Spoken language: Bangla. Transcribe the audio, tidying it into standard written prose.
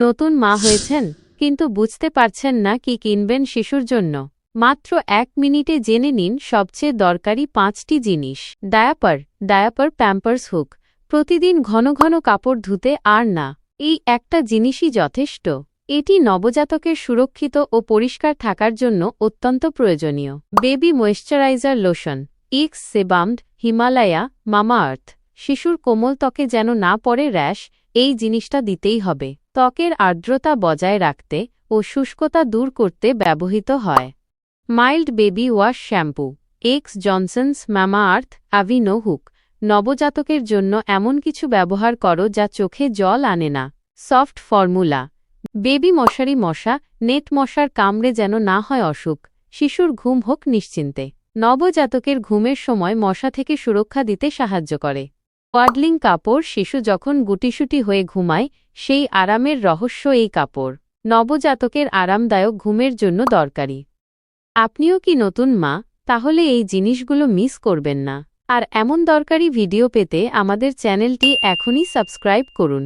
নতুন মা হয়েছেন কিন্তু বুঝতে পারছেন না কি কিনবেন শিশুর জন্য। মাত্র 1 মিনিটে জেনে নিন সবচেয়ে দরকারি 5টি জিনিস। Diaper Pampers hook. প্রতিদিন ঘন ঘন কাপড় ধুতে আর না, এই একটা জিনিসই যথেষ্ট। এটি নবজাতকের সুরক্ষিত ও পরিষ্কার থাকার জন্য অত্যন্ত প্রয়োজনীয়। বেবি ময়েশ্চারাইজার লোশন, ইক্স সেবামড, হিমালয়া, মামাআর্থ। শিশুর কোমল ত্বকে যেন না পড়ে র্যাশ, এই জিনিসটা দিতেই হবে। ত্বকের আর্দ্রতা বজায় রাখতে ও শুষ্কতা দূর করতে ব্যবহৃত হয়। মাইল্ড বেবি ওয়াশ শ্যাম্পু, এক্স জনসন্স, মামাআর্থ, অ্যাভিনো হুক। নবজাতকের জন্য এমন কিছু ব্যবহার করো যা চোখে জল আনে না। সফট ফর্মুলা, বেবি মশারি মশা, নেট মশার কামড়ে যেন না হয় অসুখ। শিশুর ঘুম হোক নিশ্চিন্তে। নবজাতকের ঘুমের সময় মশা থেকে সুরক্ষা দিতে সাহায্য করে। ওয়াডলিং কাপড়, শিশু যখন গুটিসুটি হয়ে ঘুমায় সেই আরামের রহস্য এই কাপড়। নবজাতকের আরামদায়ক ঘুমের জন্য দরকারি। আপনিও কি নতুন মা? তাহলে এই জিনিসগুলো মিস করবেন না। আর এমন দরকারি ভিডিও পেতে আমাদের চ্যানেলটি এখনই সাবস্ক্রাইব করুন।